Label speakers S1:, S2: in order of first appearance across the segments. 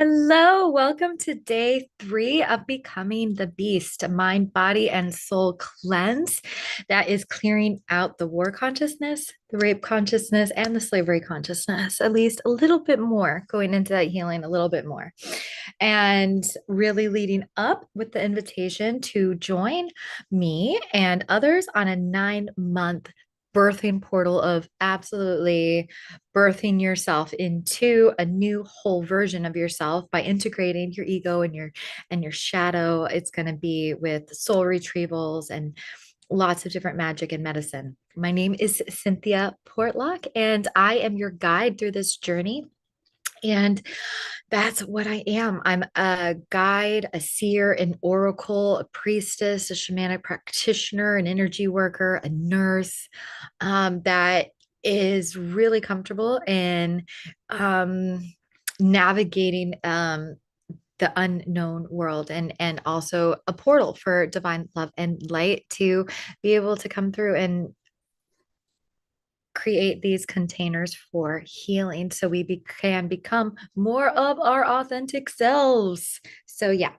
S1: Hello, welcome to day 3 of Becoming the Beast, a mind, body, and soul cleanse that is clearing out the war consciousness, the rape consciousness, and the slavery consciousness, at least a little bit more, going into that healing a little bit more. And really leading up with the invitation to join me and others on a 9-month birthing portal of absolutely birthing yourself into a new whole version of yourself by integrating your ego and your shadow. It's going to be with soul retrievals and lots of different magic and medicine. My name is Cynthia Portlock, and I am your guide through this journey. And that's what I am. I'm a guide, a seer, an oracle, a priestess, a shamanic practitioner, an energy worker, a nurse, that is really comfortable in um, navigating the unknown world, and also a portal for divine love and light to be able to come through and create these containers for healing so can become more of our authentic selves. So, yeah.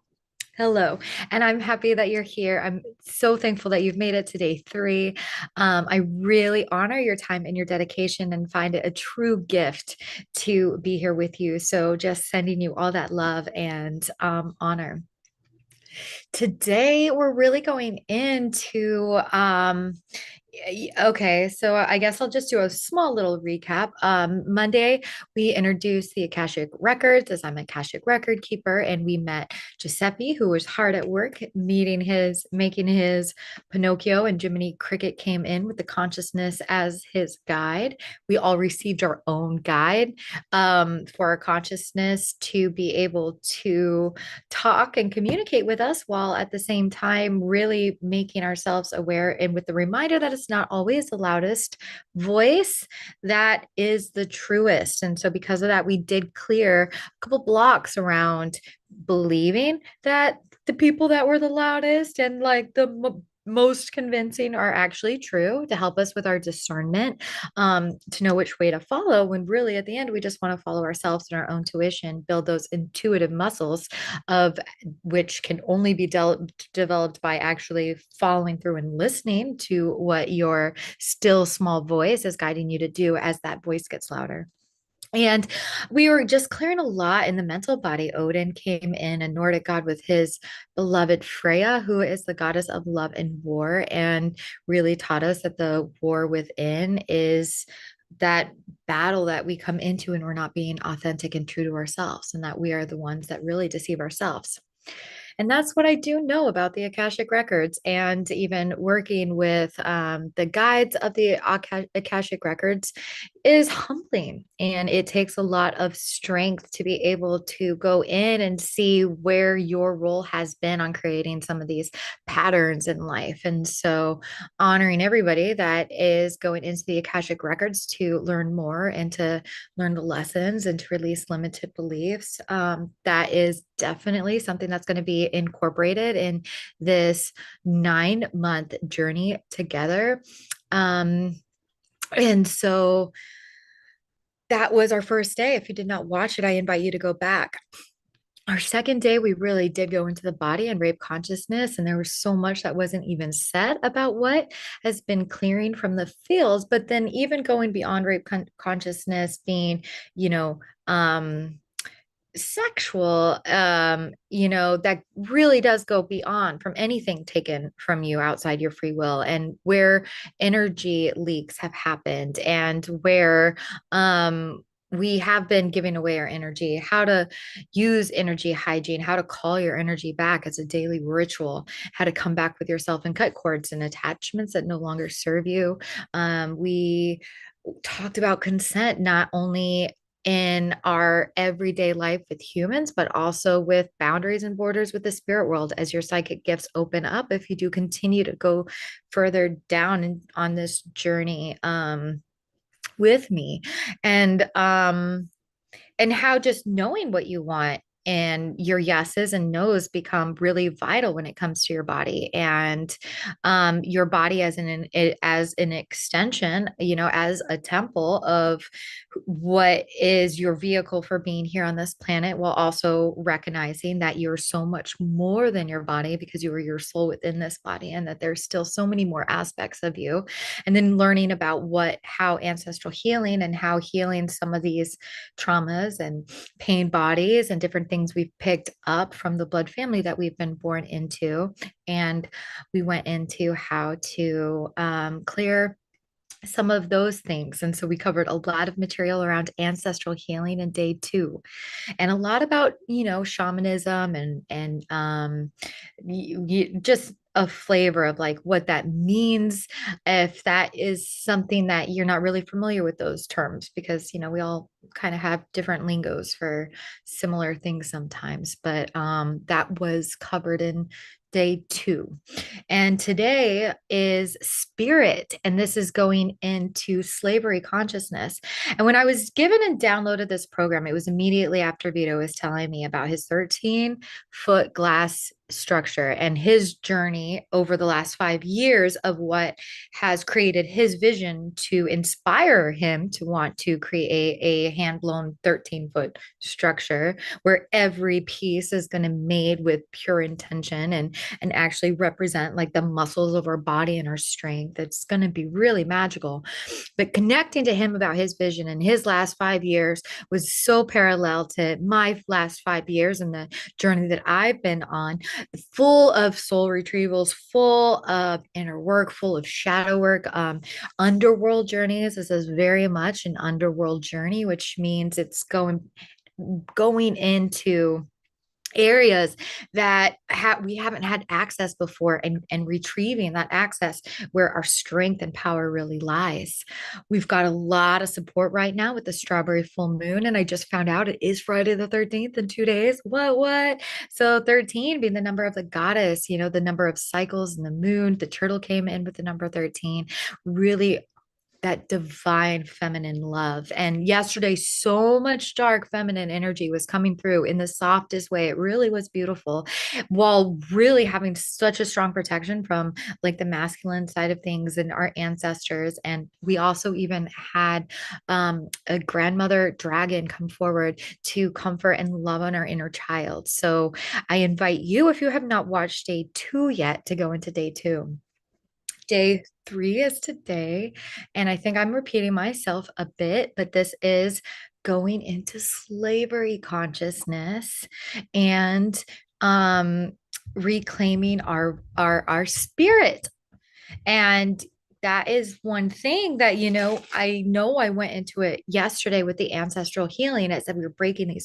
S1: Hello, and I'm happy that you're here. I'm so thankful that you've made it to day 3. I really honor your time and your dedication and find it a true gift to be here with you. So, just sending you all that love and honor. Today, we're really going into okay, so I guess I'll just do a small little recap. Monday, we introduced the Akashic Records, as I'm an Akashic record keeper, and we met Giuseppe, who was hard at work making his Pinocchio, and Jiminy Cricket came in with the consciousness as his guide. We all received our own guide for our consciousness to be able to talk and communicate with us while at the same time really making ourselves aware, and with the reminder that it's not always the loudest voice that is the truest. And so because of that, we did clear a couple blocks around believing that the people that were the loudest and like the most convincing are actually true, to help us with our discernment, to know which way to follow, when really at the end we just want to follow ourselves and our own tuition, build those intuitive muscles of which can only be developed by actually following through and listening to what your still small voice is guiding you to do as that voice gets louder. And we were just clearing a lot in the mental body. Odin came in, a Nordic god, with his beloved Freya, who is the goddess of love and war, and really taught us that the war within is that battle that we come into when we're not being authentic and true to ourselves, and that we are the ones that really deceive ourselves. And that's what I do know about the Akashic Records. And even working with the guides of the Akashic Records is humbling. And it takes a lot of strength to be able to go in and see where your role has been on creating some of these patterns in life. And so, honoring everybody that is going into the Akashic Records to learn more and to learn the lessons and to release limited beliefs, that is definitely something that's going to be incorporated in this 9-month journey together. And so that was our first day. If you did not watch it, I invite you to go back. Our second day, we really did go into the body and rape consciousness, and there was so much that wasn't even said about what has been clearing from the fields. But then, even going beyond rape consciousness being, you know, sexual, that really does go beyond from anything taken from you outside your free will, and where energy leaks have happened, and where we have been giving away our energy, how to use energy hygiene, how to call your energy back as a daily ritual, how to come back with yourself and cut cords and attachments that no longer serve you. We talked about consent, not only in our everyday life with humans, but also with boundaries and borders with the spirit world as your psychic gifts open up, if you do continue to go further down on this journey with me. And how just knowing what you want and your yeses and nos become really vital when it comes to your body, and your body as an extension, as a temple of what is your vehicle for being here on this planet, while also recognizing that you're so much more than your body because you are your soul within this body, and that there's still so many more aspects of you. And then learning about how ancestral healing and how healing some of these traumas and pain bodies and different things we've picked up from the blood family that we've been born into. And we went into how to clear some of those things. And so we covered a lot of material around ancestral healing in day two, and a lot about, shamanism and just a flavor of like what that means, if that is something that you're not really familiar with those terms, because we all kind of have different lingos for similar things sometimes. But that was covered in day two. And today is spirit, and this is going into slavery consciousness. And when I was given and downloaded this program, it was immediately after Vito was telling me about his 13-foot glass structure and his journey over the last 5 years of what has created his vision to inspire him to want to create a hand blown 13-foot structure where every piece is going to made with pure intention and actually represent like the muscles of our body and our strength. It's going to be really magical. But connecting to him about his vision in his last 5 years was so parallel to my last 5 years and the journey that I've been on, full of soul retrievals, full of inner work, full of shadow work, underworld journeys. This is very much an underworld journey, which means it's going into areas that we haven't had access before, and retrieving that access where our strength and power really lies. We've got a lot of support right now with the strawberry full moon, and I just found out it is Friday the 13th in 2 days. What? So 13 being the number of the goddess, the number of cycles and the moon. The turtle came in with the number 13, really that divine feminine love. And yesterday, so much dark feminine energy was coming through in the softest way. It really was beautiful, while really having such a strong protection from like the masculine side of things and our ancestors. And we also even had a grandmother dragon come forward to comfort and love on our inner child. So I invite you, if you have not watched day two yet, to go into day two. Day three is today. And I think I'm repeating myself a bit, but this is going into slavery consciousness and reclaiming our spirit. And that is one thing that, I know I went into it yesterday with the ancestral healing. It said we were breaking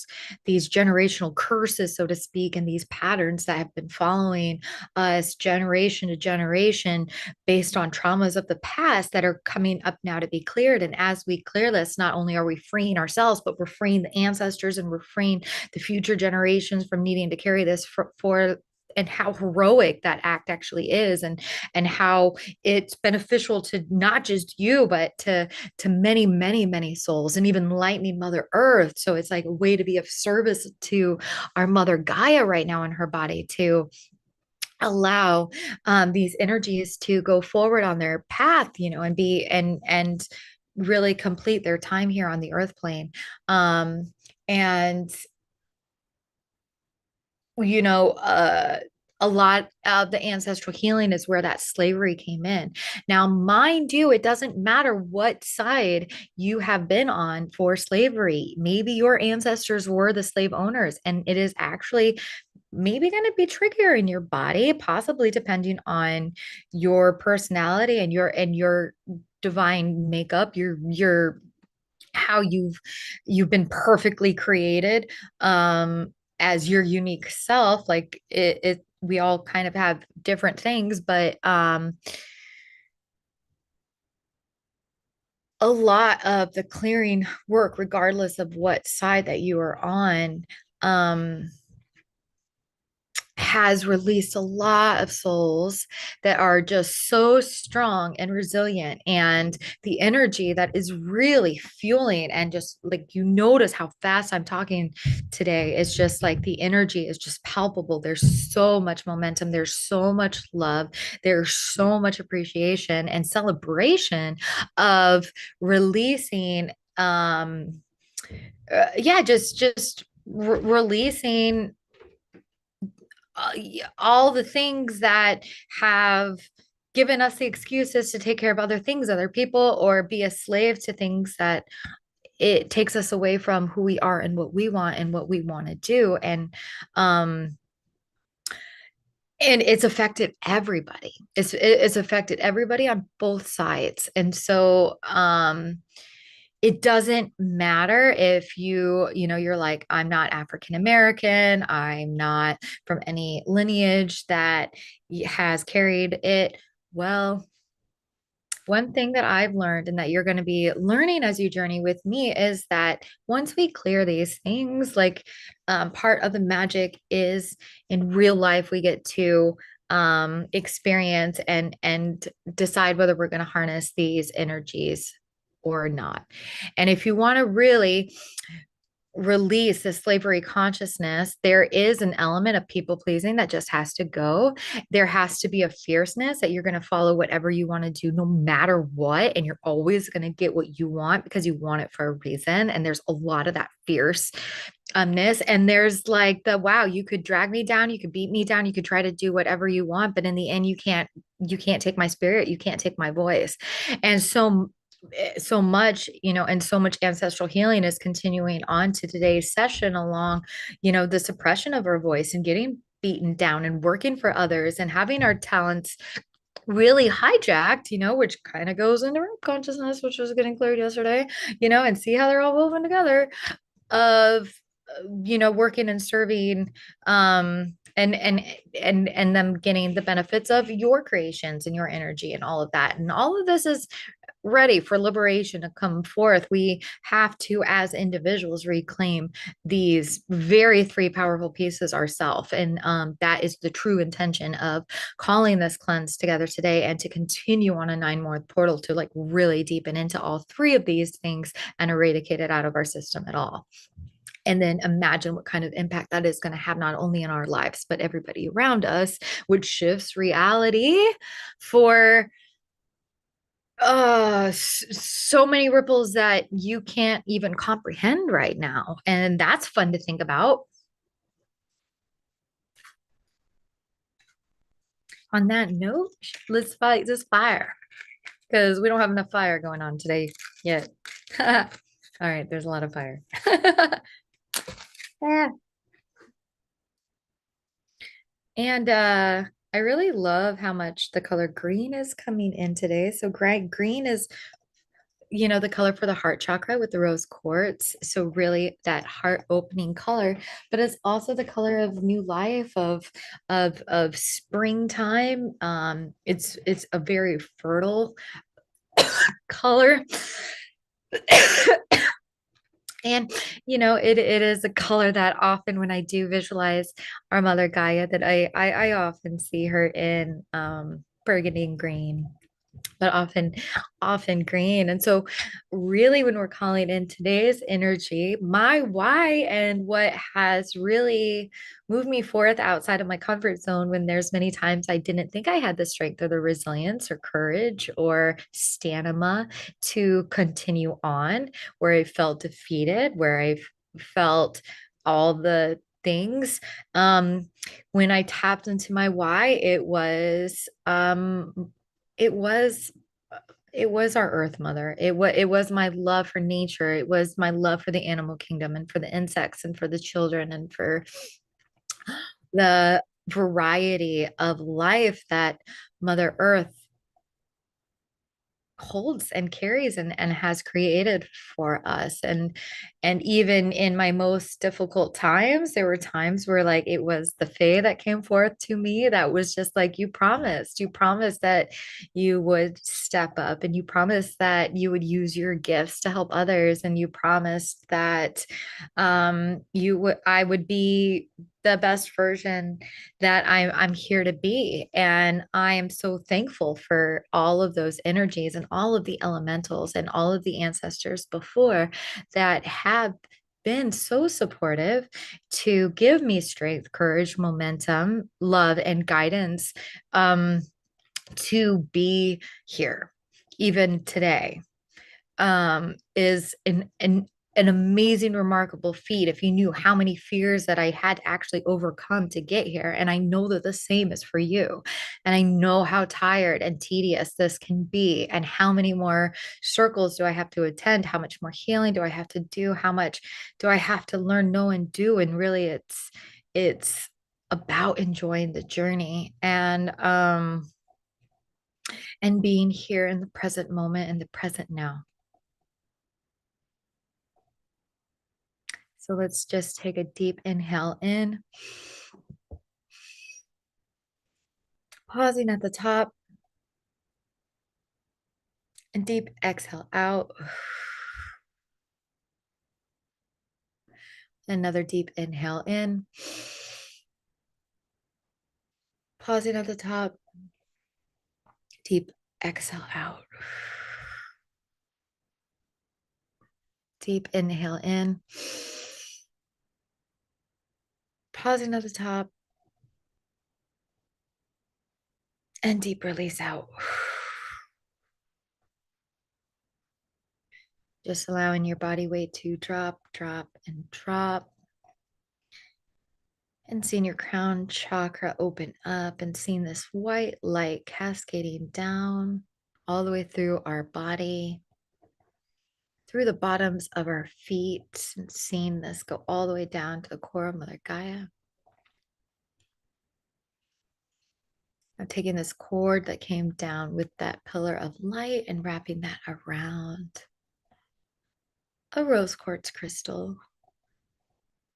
S1: these generational curses, so to speak, and these patterns that have been following us generation to generation based on traumas of the past that are coming up now to be cleared. And as we clear this, not only are we freeing ourselves, but we're freeing the ancestors and we're freeing the future generations from needing to carry this for and how heroic that act actually is, and how it's beneficial to not just you but to many many souls, and even lightning mother earth. So it's like a way to be of service to our mother Gaia right now in her body, to allow these energies to go forward on their path, and be and really complete their time here on the earth plane. And you know, a lot of the ancestral healing is where that slavery came in. Now, mind you, it doesn't matter what side you have been on for slavery. Maybe your ancestors were the slave owners, and it is actually maybe going to be trickier in your body, possibly depending on your personality and your divine makeup, your how you've been perfectly created as your unique self. Like it we all kind of have different things, but a lot of the clearing work, regardless of what side that you are on, um has released a lot of souls that are just so strong and resilient. And the energy that is really fueling, and just like you notice how fast I'm talking today, it's just like the energy is just palpable. There's so much momentum, there's so much love, there's so much appreciation and celebration of releasing yeah, just releasing all the things that have given us the excuses to take care of other things, other people, or be a slave to things that it takes us away from who we are and what we want and what we want to do. Um and it's affected everybody. It's affected everybody on both sides. And so it doesn't matter if you're like, I'm not African American, I'm not from any lineage that has carried it. Well, one thing that I've learned and that you're going to be learning as you journey with me is that once we clear these things, like part of the magic is in real life, we get to experience and decide whether we're going to harness these energies or not. And if you want to really release the slavery consciousness, there is an element of people pleasing that just has to go. There has to be a fierceness that you're going to follow whatever you want to do, no matter what. And you're always going to get what you want because you want it for a reason. And there's a lot of that fierce and there's like the wow, you could drag me down, you could beat me down, you could try to do whatever you want, but in the end you can't take my spirit, you can't take my voice. And so much, and so much ancestral healing is continuing on to today's session along, the suppression of our voice and getting beaten down and working for others and having our talents really hijacked, which kind of goes into rip consciousness, which was getting cleared yesterday, and see how they're all woven together of working and serving and them getting the benefits of your creations and your energy and all of that. And all of this is ready for liberation to come forth. We have to, as individuals, reclaim these very three powerful pieces ourselves. And that is the true intention of calling this cleanse together today, and to continue on a 9 month portal to like really deepen into all three of these things and eradicate it out of our system at all. And then imagine what kind of impact that is going to have not only in our lives, but everybody around us, which shifts reality for so many ripples that you can't even comprehend right now. And that's fun to think about. On that note, let's fight this fire because we don't have enough fire going on today yet. All right, there's a lot of fire. Yeah. And I really love how much the color green is coming in today. So green is, the color for the heart chakra with the rose quartz. So really that heart opening color, but it's also the color of new life, of springtime. It's a very fertile color. And it is a color that often when I do visualize our mother Gaia, that I often see her in burgundy and green, but often green. And so really when we're calling in today's energy, my why and what has really moved me forth outside of my comfort zone, when there's many times I didn't think I had the strength or the resilience or courage or stamina to continue on, where I felt defeated, where I felt all the things. When I tapped into my why, it was it was our earth mother. It was my love for nature. It was my love for the animal kingdom and for the insects and for the children and for the variety of life that Mother Earth holds and carries and has created for us. And even in my most difficult times, there were times where like it was the fae that came forth to me that was just like, you promised that you would step up, and you promised that you would use your gifts to help others, and you promised that I would be the best version that I'm here to be. And I am so thankful for all of those energies and all of the elementals and all of the ancestors before that have been so supportive to give me strength, courage, momentum, love, and guidance to be here even today is an amazing, remarkable feat if you knew how many fears that I had to actually overcome to get here. And I know that the same is for you. And I know how tired and tedious this can be, and how many more circles do I have to attend? How much more healing do I have to do? How much do I have to learn, know, and do? And really, it's about enjoying the journey and being here in the present moment, in the present now. So let's just take a deep inhale in, pausing at the top, and deep exhale out. Another deep inhale in, pausing at the top, deep exhale out. Deep inhale in, pausing at the top, and deep release out. Just allowing your body weight to drop, drop, and drop. And seeing your crown chakra open up and seeing this white light cascading down all the way through our body, through the bottoms of our feet, and seeing this go all the way down to the core of Mother Gaia. Now taking this cord that came down with that pillar of light and wrapping that around a rose quartz crystal,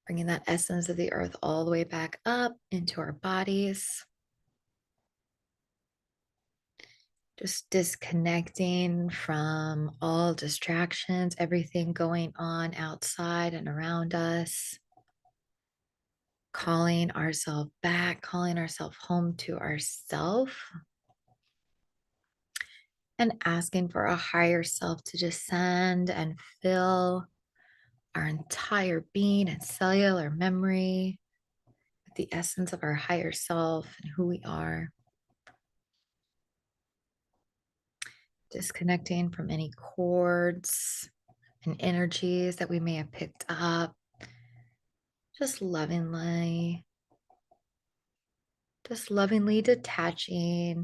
S1: bringing that essence of the earth all the way back up into our bodies. Just disconnecting from all distractions, everything going on outside and around us. Calling ourselves back, calling ourselves home to ourself, and asking for a higher self to descend and fill our entire being and cellular memory with the essence of our higher self and who we are. Disconnecting from any cords and energies that we may have picked up. Just lovingly detaching,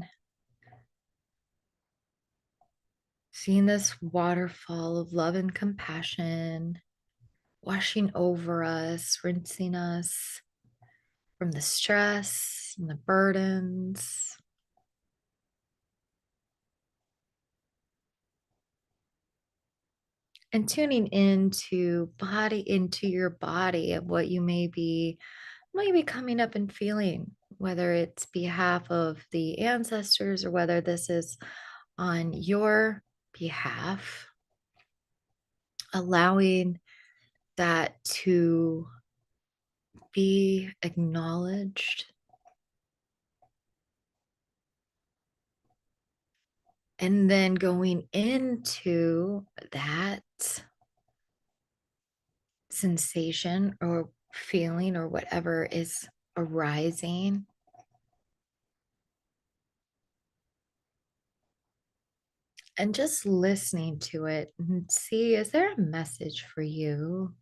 S1: seeing this waterfall of love and compassion washing over us, rinsing us from the stress and the burdens. And tuning into your body of what you may be coming up and feeling, whether it's behalf of the ancestors or whether this is on your behalf, allowing that to be acknowledged, and then going into that sensation or feeling or whatever is arising, and just listening to it and see, is there a message for you?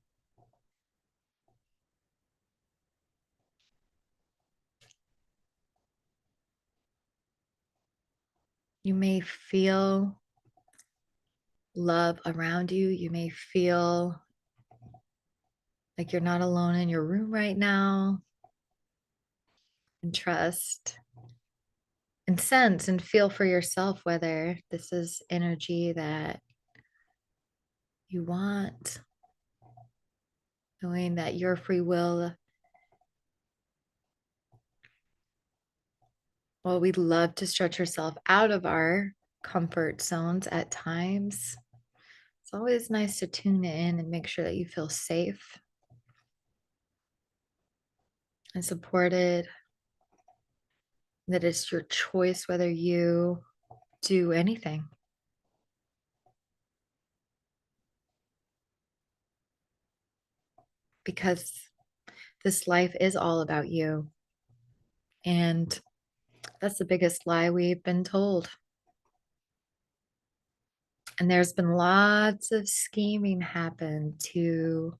S1: You may feel love around you. You may feel like you're not alone in your room right now. And trust and sense and feel for yourself whether this is energy that you want, knowing that your free will, well, we'd love to stretch ourselves out of our comfort zones at times. It's always nice to tune in and make sure that you feel safe and supported, that it's your choice whether you do anything, because this life is all about you. And that's the biggest lie we've been told. And there's been lots of scheming happen to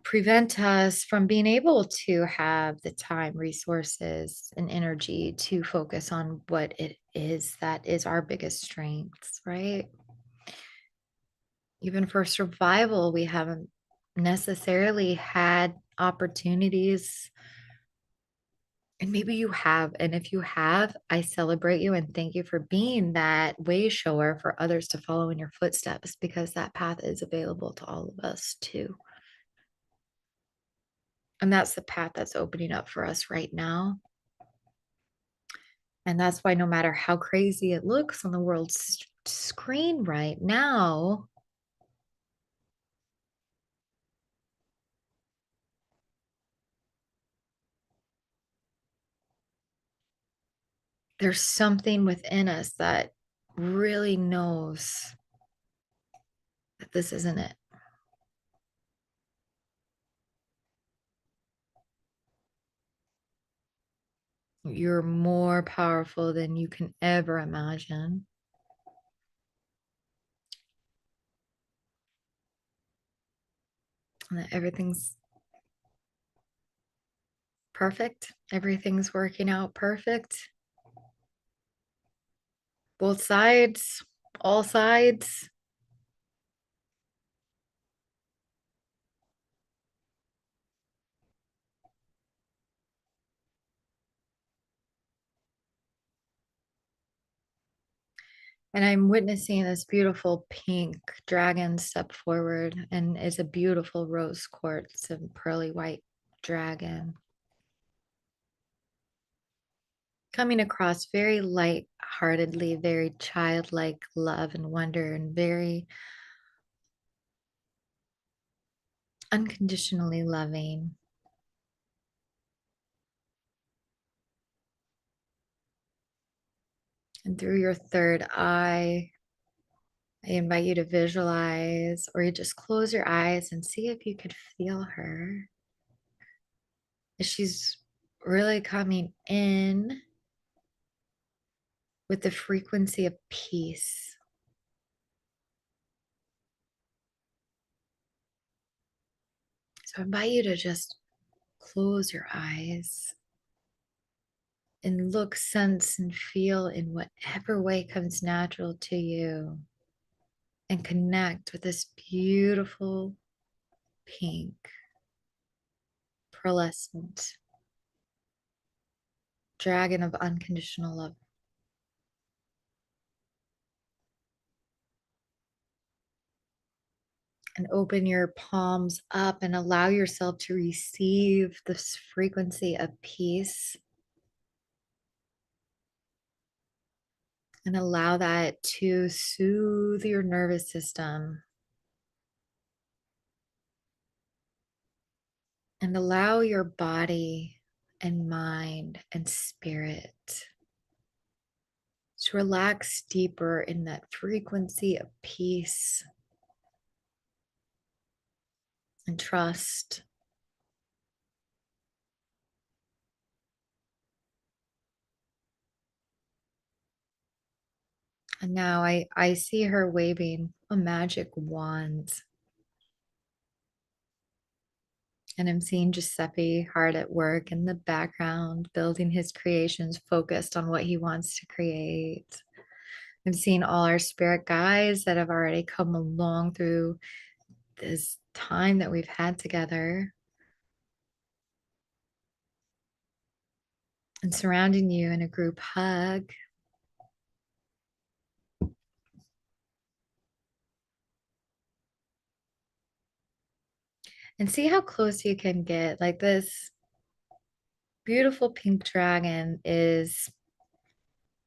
S1: prevent us from being able to have the time, resources, and energy to focus on what it is that is our biggest strengths, right? Even for survival, we haven't necessarily had opportunities. And maybe you have. And if you have, I celebrate you and thank you for being that way shower for others to follow in your footsteps, because that path is available to all of us too. And that's the path that's opening up for us right now. And that's why no matter how crazy it looks on the world's screen right now, there's something within us that really knows that this isn't it. You're more powerful than you can ever imagine. And that everything's perfect. Everything's working out perfect. Both sides, all sides. And I'm witnessing this beautiful pink dragon step forward, and it's a beautiful rose quartz and pearly white dragon coming across very light-heartedly, very childlike love and wonder, and very unconditionally loving. And through your third eye, I invite you to visualize, or you just close your eyes and see if you could feel her. She's really coming in with the frequency of peace. So I invite you to just close your eyes and look, sense, and feel in whatever way comes natural to you, and connect with this beautiful pink, pearlescent dragon of unconditional love. And open your palms up and allow yourself to receive this frequency of peace, and allow that to soothe your nervous system, and allow your body and mind and spirit to relax deeper in that frequency of peace and trust. And now I see her waving a magic wand. And I'm seeing Giuseppe hard at work in the background, building his creations, focused on what he wants to create. I'm seeing all our spirit guides that have already come along through this time that we've had together, and surrounding you in a group hug. And see how close you can get. Like, this beautiful pink dragon is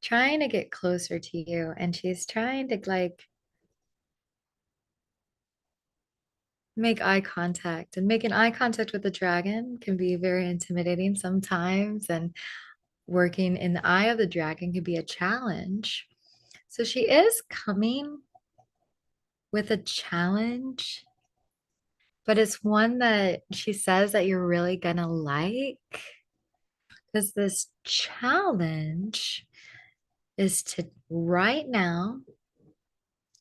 S1: trying to get closer to you, and she's trying to like make eye contact. And making eye contact with the dragon can be very intimidating sometimes, and working in the eye of the dragon can be a challenge. So she is coming with a challenge, but it's one that she says that you're really gonna like, because this challenge is to right now,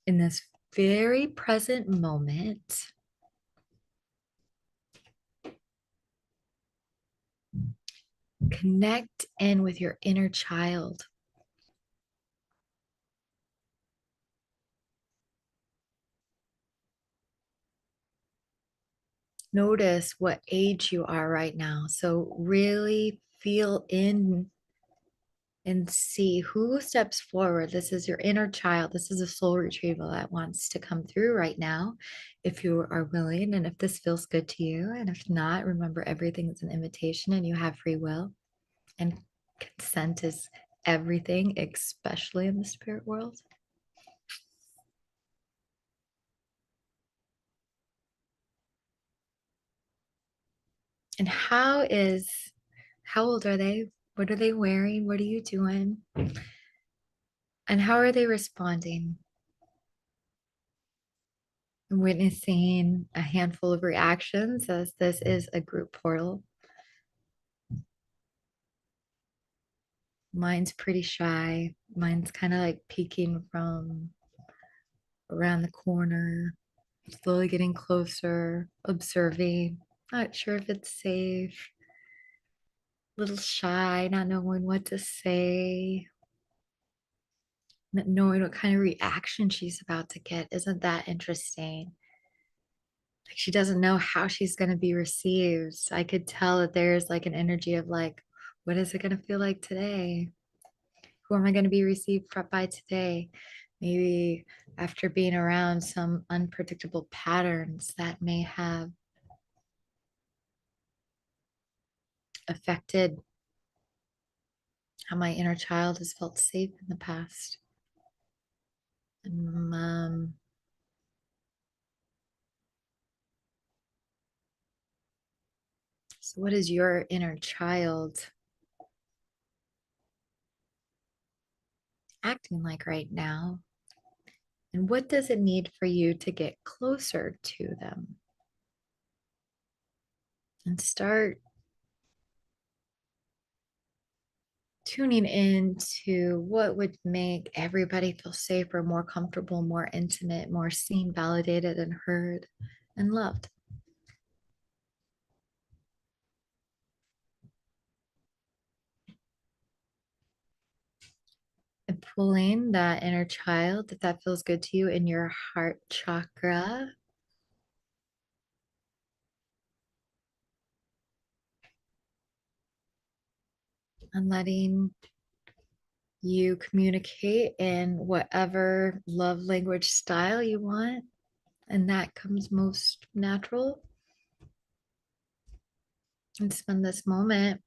S1: in this very present moment, connect in with your inner child. Notice what age you are right now. So really feel in and see who steps forward. This is your inner child. This is a soul retrieval that wants to come through right now, if you are willing and if this feels good to you. And if not, remember everything is an invitation and you have free will. And consent is everything, especially in the spirit world. And how old are they? What are they wearing? What are you doing? And how are they responding? I'm witnessing a handful of reactions as this is a group portal. Mine's pretty shy. Mine's kind of like peeking from around the corner, slowly getting closer, observing, not sure if it's safe, a little shy, not knowing what to say, not knowing what kind of reaction she's about to get. Isn't that interesting? Like she doesn't know how she's going to be received. I could tell that there's like an energy of like, what is it going to feel like today? Who am I going to be received by today? Maybe after being around some unpredictable patterns that may have affected how my inner child has felt safe in the past. And, so, what is your inner child acting like right now? And what does it need for you to get closer to them? And start tuning into what would make everybody feel safer, more comfortable, more intimate, more seen, validated, and heard and loved. And pulling that inner child, if that feels good to you, in your heart chakra, and letting you communicate in whatever love language style you want. And that comes most natural. And spend this moment.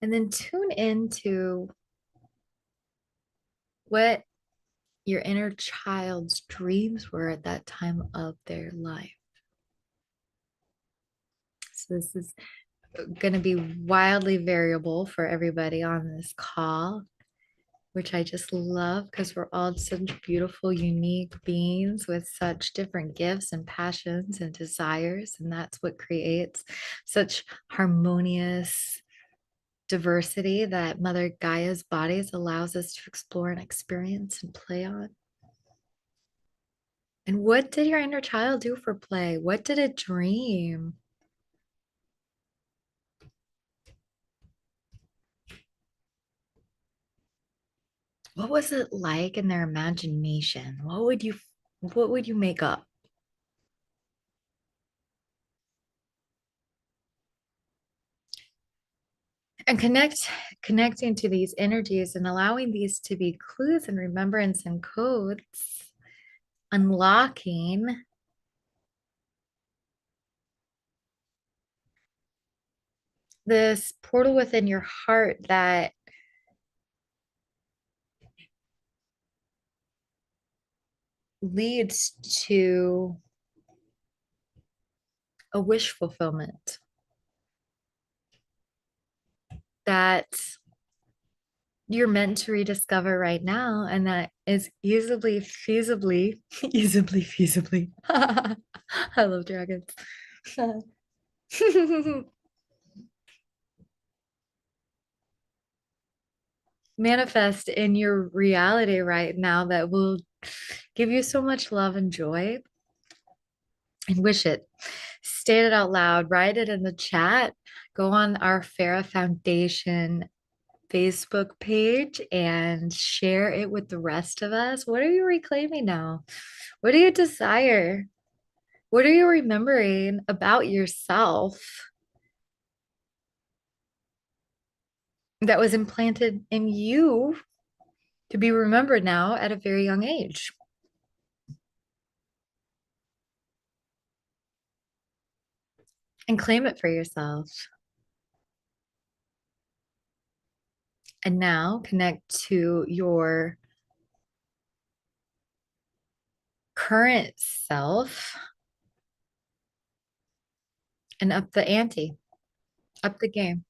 S1: And then tune into what your inner child's dreams were at that time of their life. So this is going to be wildly variable for everybody on this call, which I just love because we're all such beautiful, unique beings with such different gifts and passions and desires. And that's what creates such harmonious diversity that Mother Gaia's bodies allows us to explore and experience and play on. And what did your inner child do for play? What did it dream? What was it like in their imagination? What would you make up? And connecting to these energies and allowing these to be clues and remembrance and codes, unlocking this portal within your heart that leads to a wish fulfillment that you're meant to rediscover right now, and that is easily feasibly, easily feasibly. I love dragons. Manifest in your reality right now that will give you so much love and joy, and wish it. State it out loud, write it in the chat. Go on our Farah Foundation Facebook page and share it with the rest of us. What are you reclaiming now? What do you desire? What are you remembering about yourself that was implanted in you to be remembered now at a very young age? And claim it for yourself. And now connect to your current self and up the ante, up the game.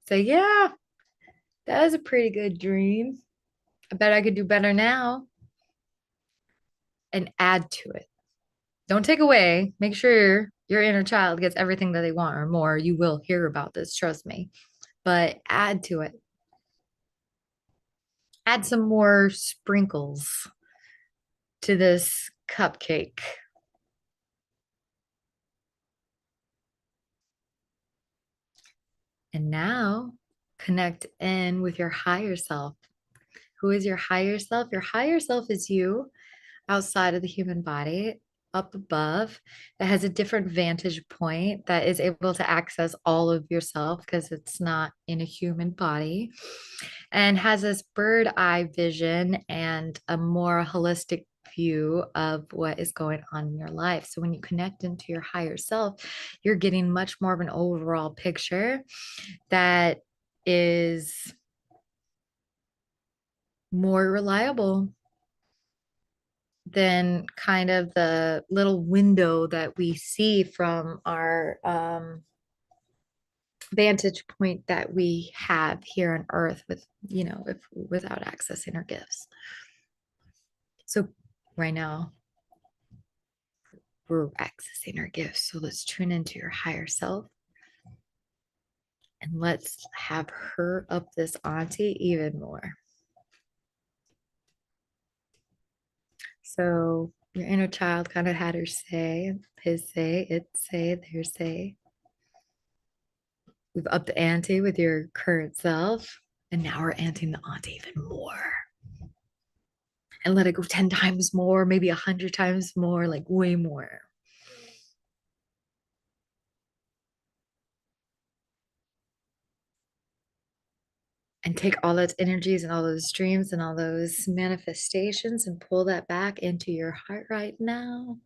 S1: Say, yeah, that was a pretty good dream. I bet I could do better now, and add to it. Don't take away. Make sure your inner child gets everything that they want or more. You will hear about this, trust me. But add to it. Add some more sprinkles to this cupcake. And now connect in with your higher self. Who is your higher self? Your higher self is you outside of the human body, up above, that has a different vantage point, that is able to access all of yourself because it's not in a human body, and has this bird eye vision and a more holistic view of what is going on in your life. So when you connect into your higher self, you're getting much more of an overall picture that is more reliable than kind of the little window that we see from our vantage point that we have here on earth with, if without accessing our gifts. So right now we're accessing our gifts. So let's tune into your higher self and let's have her up this auntie even more. So your inner child kind of had her say, his say, its say, their say. We've upped the ante with your current self, and now we're anteing the ante even more. And let it go 10 times more, maybe 100 times more, like way more. And take all those energies and all those dreams and all those manifestations and pull that back into your heart right now.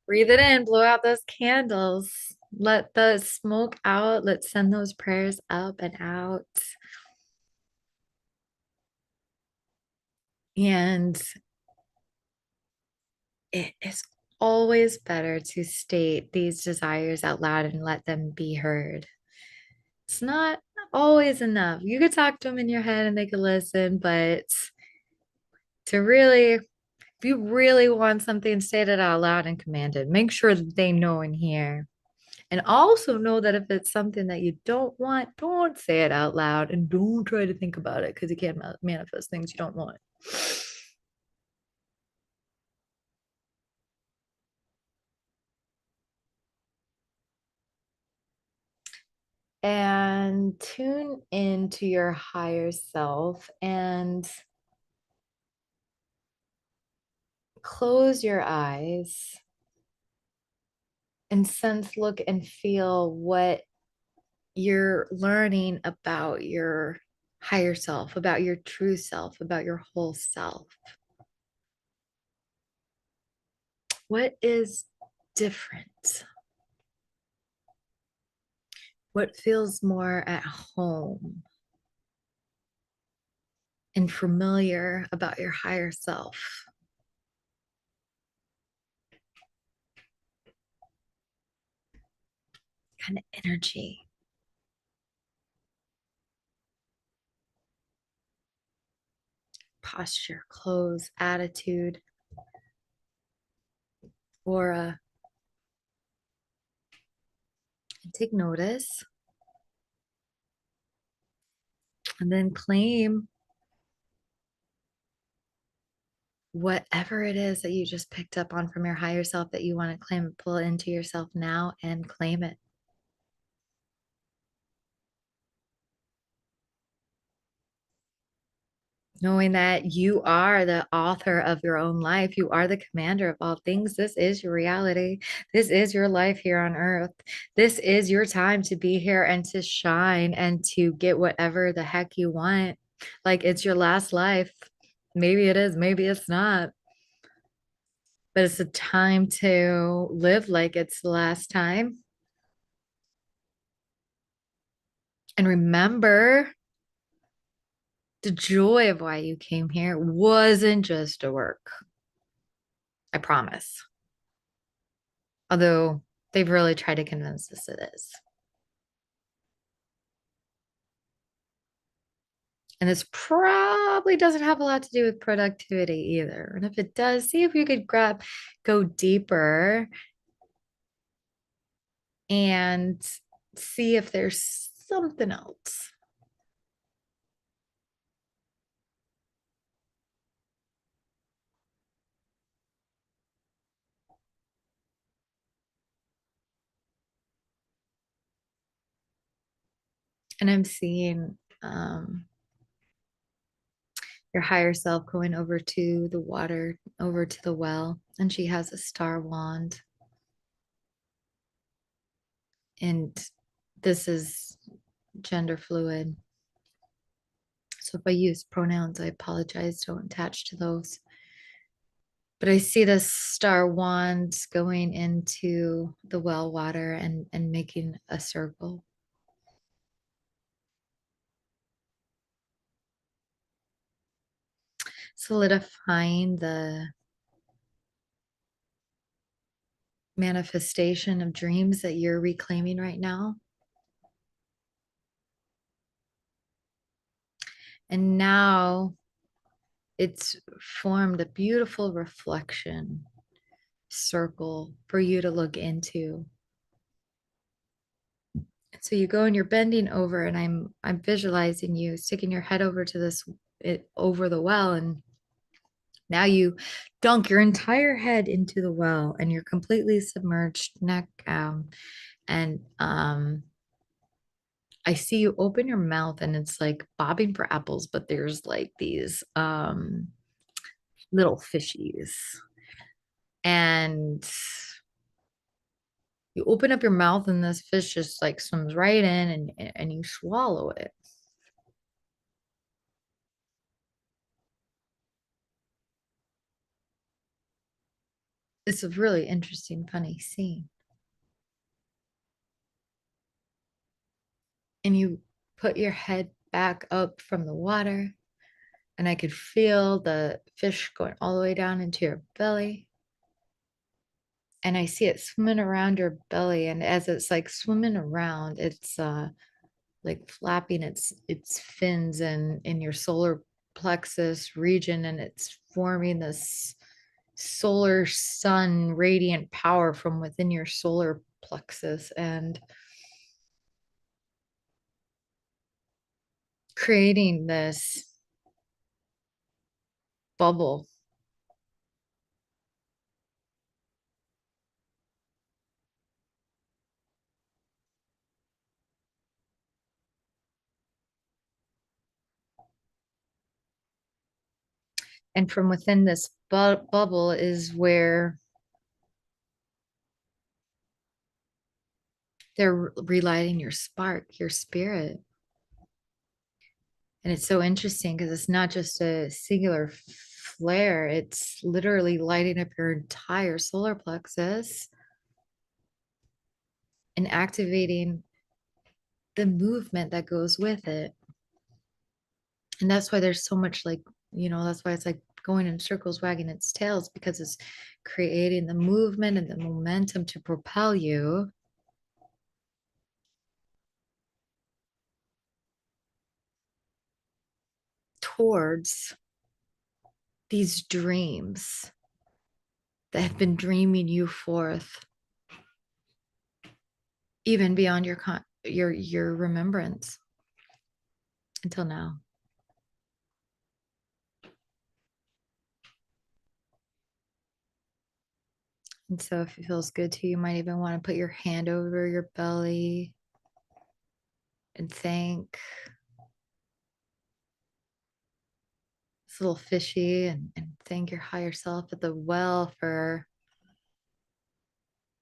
S1: Breathe it in, blow out those candles. Let the smoke out. Let's send those prayers up and out. And it is always better to state these desires out loud and let them be heard. It's not always enough. You could talk to them in your head and they could listen, but to really, if you really want something, state it out loud and command it. Make sure that they know and hear. And also know that if it's something that you don't want, don't say it out loud and don't try to think about it because you can't manifest things you don't want. And tune into your higher self and close your eyes and sense, look, and feel what you're learning about your higher self, about your true self, about your whole self. What is different? What feels more at home? and familiar about your higher self, kind of energy, posture, clothes, attitude, aura, and take notice and then claim whatever it is that you just picked up on from your higher self that you want to claim, pull into yourself now and claim it. Knowing that you are the author of your own life, you are the commander of all things. This is your reality. This is your life here on earth. This is your time to be here and to shine and to get whatever the heck you want. Like it's your last life. Maybe it is, maybe it's not, but it's a time to live like it's the last time. And remember, the joy of why you came here wasn't just to work. I promise. Although they've really tried to convince us it is. And this probably doesn't have a lot to do with productivity either. And if it does, see if you could go deeper and see if there's something else. And I'm seeing your higher self going over to the water, over to the well, and she has a star wand. And this is gender fluid. So if I use pronouns, I apologize. Don't attach to those. But I see this star wand going into the well water and making a circle. Solidifying the manifestation of dreams that you're reclaiming right now. And now it's formed a beautiful reflection circle for you to look into. So you go and you're bending over, and I'm visualizing you sticking your head over to over the well, and now you dunk your entire head into the well and you're completely submerged, neck down. And I see you open your mouth and it's like bobbing for apples, but there's like these little fishies. And you open up your mouth and this fish just like swims right in and you swallow it. It's a really interesting, funny scene. And you put your head back up from the water, and I could feel the fish going all the way down into your belly. And I see it swimming around your belly. And as it's like swimming around, it's like flapping its fins and in your solar plexus region, and it's forming this solar sun radiant power from within your solar plexus and creating this bubble. And from within this bubble is where they're relighting your spark, your spirit. And it's so interesting because it's not just a singular flare, it's literally lighting up your entire solar plexus and activating the movement that goes with it. And that's why there's so much like, that's why it's like going in circles, wagging its tails, because it's creating the movement and the momentum to propel you towards these dreams that have been dreaming you forth, even beyond your remembrance until now. And so if it feels good to you, you might even want to put your hand over your belly and thank this little fishy, and thank your higher self at the well for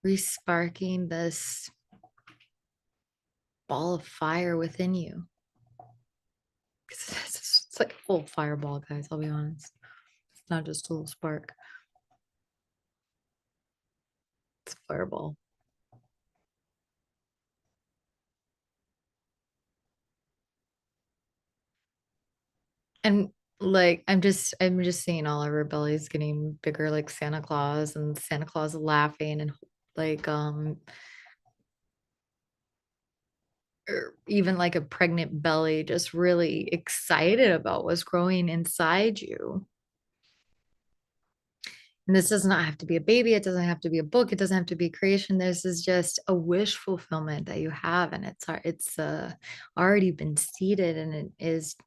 S1: resparking this ball of fire within you. It's like a full fireball, guys. I'll be honest. It's not just a little spark, it's a fireball. And like I'm just seeing all of our bellies getting bigger like Santa Claus, and Santa Claus laughing, and like or even like a pregnant belly just really excited about what's growing inside you. And this does not have to be a baby. It doesn't have to be a book. It doesn't have to be creation. This is just a wish fulfillment that you have, and it's already been seeded, and it is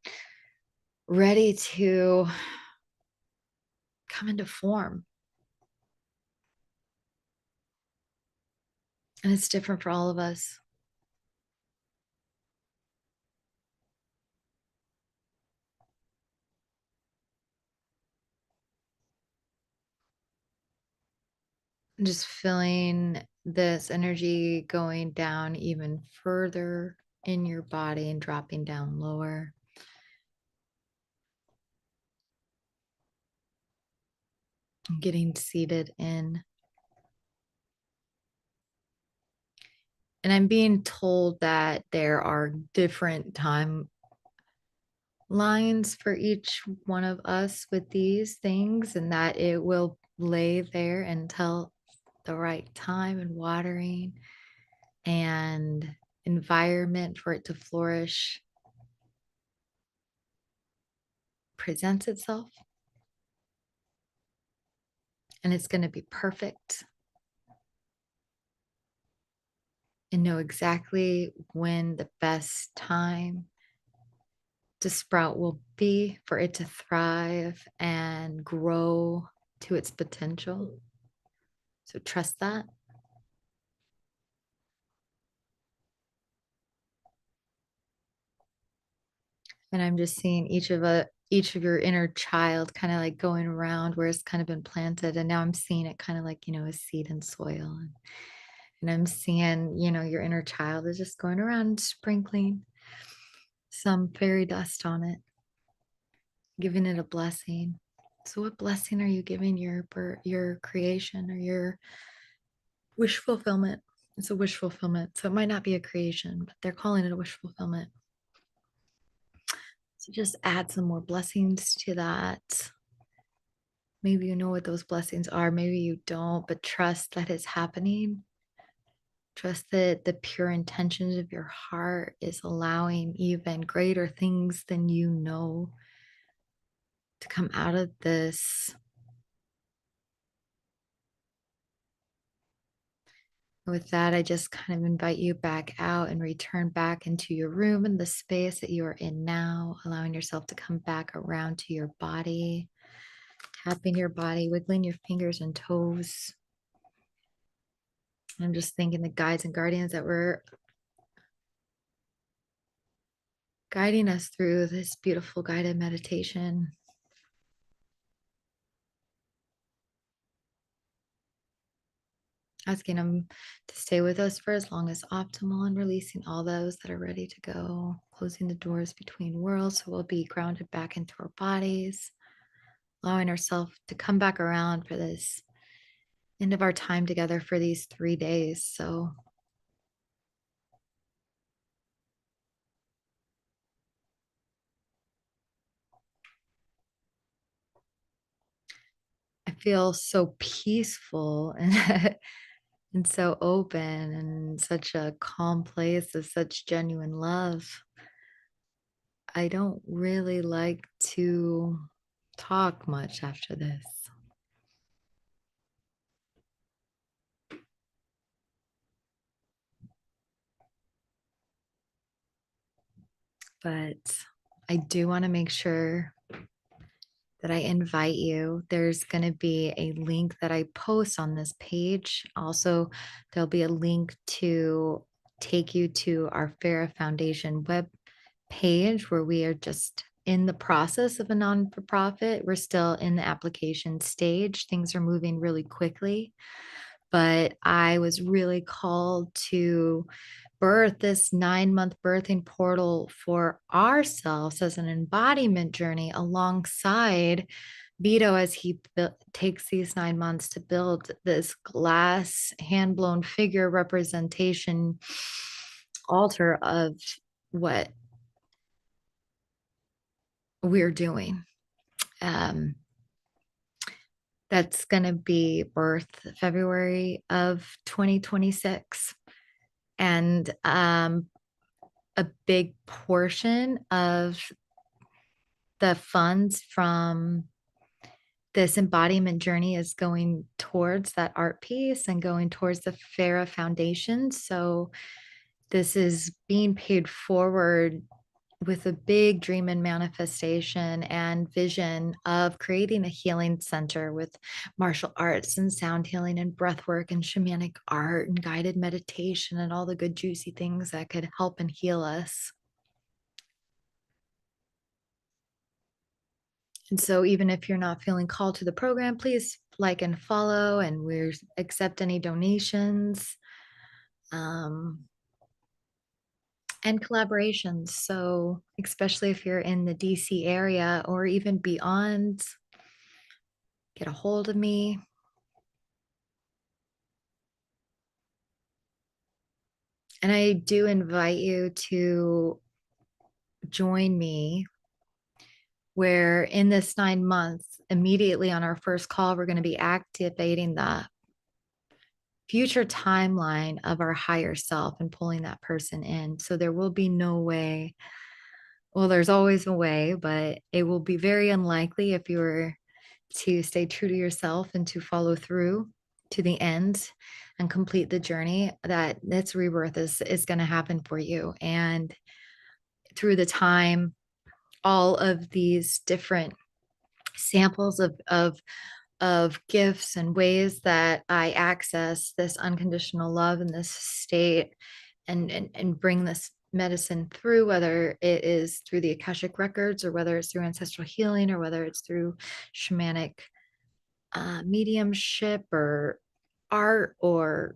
S1: ready to come into form. And it's different for all of us. Just feeling this energy going down even further in your body and dropping down lower, getting seated in. And I'm being told that there are different time lines for each one of us with these things, and that it will lay there until the right time and watering and environment for it to flourish presents itself, and it's going to be perfect, and know exactly when the best time to sprout will be for it to thrive and grow to its potential. So trust that. And I'm just seeing each of your inner child kind of like going around where it's kind of been planted, and now I'm seeing it kind of like a seed in soil, and I'm seeing your inner child is just going around sprinkling some fairy dust on it, giving it a blessing. So what blessing are you giving your creation or your wish fulfillment? It's a wish fulfillment, so it might not be a creation, but they're calling it a wish fulfillment. So just add some more blessings to that. Maybe you know what those blessings are, maybe you don't, but trust that it's happening. Trust that the pure intentions of your heart is allowing even greater things than you know to come out of this. With that, I just kind of invite you back out and return back into your room and the space that you are in now, allowing yourself to come back around to your body, tapping your body, wiggling your fingers and toes. I'm just thanking the guides and guardians that were guiding us through this beautiful guided meditation. Asking them to stay with us for as long as optimal, and releasing all those that are ready to go, closing the doors between worlds so we'll be grounded back into our bodies, allowing ourselves to come back around for this end of our time together for these 3 days. So feel so peaceful and and so open and such a calm place of such genuine love. I don't really like to talk much after this, but I do want to make sure that I invite you. There's going to be a link that I post on this page. Also, there'll be a link to take you to our Farah Foundation web page where we are just in the process of a non for profit. We're still in the application stage. Things are moving really quickly, but I was really called to birth this 9 month birthing portal for ourselves as an embodiment journey alongside Vito as he takes these 9 months to build this glass hand blown figure representation altar of what we're doing. Um, that's going to be birth February of 2026. And a big portion of the funds from this embodiment journey is going towards that art piece and going towards the Farah Foundation. So this is being paid forward with a big dream and manifestation and vision of creating a healing center with martial arts and sound healing and breath work and shamanic art and guided meditation and all the good juicy things that could help and heal us. And so even if you're not feeling called to the program, please like and follow, and we accept any donations um, and collaborations. So especially if you're in the DC area or even beyond, get a hold of me. And I do invite you to join me where in this 9 months, immediately on our first call, we're going to be activating the future timeline of our higher self and pulling that person in. So there will be no way, well, there's always a way, but it will be very unlikely if you were to stay true to yourself and to follow through to the end and complete the journey that this rebirth is going to happen for you. And through the time, all of these different samples of gifts and ways that I access this unconditional love in this state and bring this medicine through, whether it is through the Akashic records or whether it's through ancestral healing or whether it's through shamanic mediumship or art or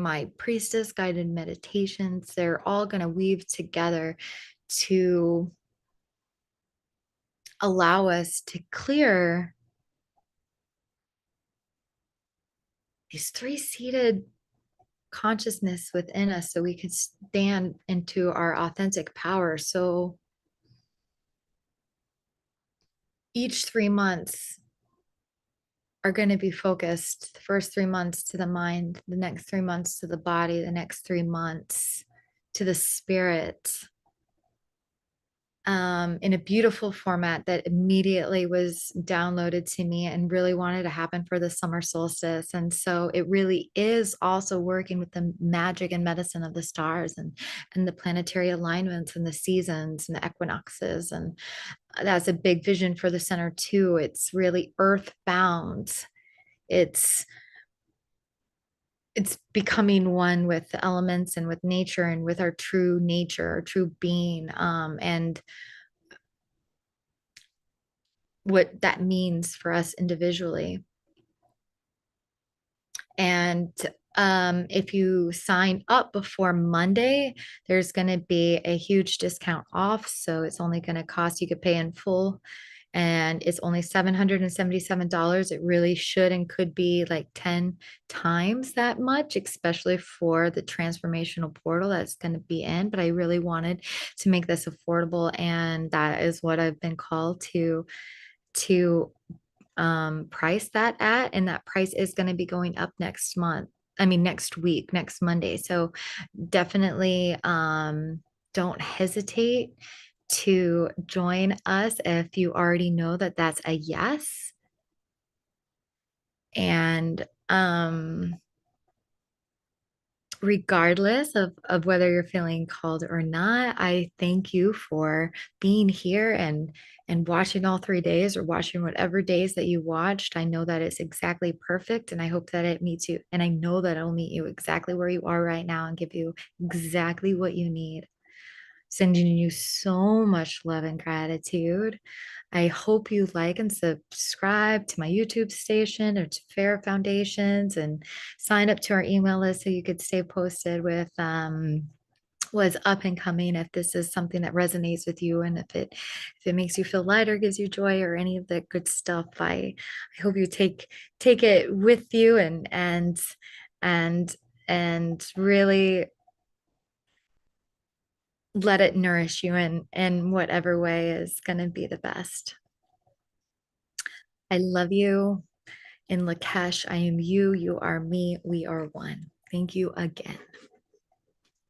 S1: my priestess guided meditations. They're all going to weave together to allow us to clear these three-seated consciousness within us so we can stand into our authentic power. So each 3 months are going to be focused the first 3 months to the mind, the next 3 months to the body, the next 3 months to the spirit, in a beautiful format that immediately was downloaded to me and really wanted to happen for the summer solstice. And so it really is also working with the magic and medicine of the stars and the planetary alignments and the seasons and the equinoxes. And that's a big vision for the center too. It's really earthbound. It's it's becoming one with the elements and with nature and with our true nature, our true being, and what that means for us individually. And if you sign up before Monday, there's going to be a huge discount off. So it's only going to cost, you could pay in full, and it's only $777. It really should and could be like 10 times that much, especially for the transformational portal that's going to be in. But I really wanted to make this affordable, and that is what I've been called to price that at, and that price is going to be going up next month. I mean, next week, next Monday. So definitely don't hesitate to join us if you already know that that's a yes. And regardless of whether you're feeling called or not, I thank you for being here and watching all 3 days or watching whatever days that you watched. I know that it's exactly perfect, and I hope that it meets you. And I know that it'll meet you exactly where you are right now and give you exactly what you need. Sending you so much love and gratitude. I hope you like and subscribe to my YouTube station or to Fair Foundations and sign up to our email list so you could stay posted with what's up and coming if this is something that resonates with you and if it makes you feel lighter, gives you joy or any of the good stuff. I hope you take it with you and and really let it nourish you in whatever way is going to be the best. I love you. In Lakesh, I am you, you are me, we are one. Thank you again.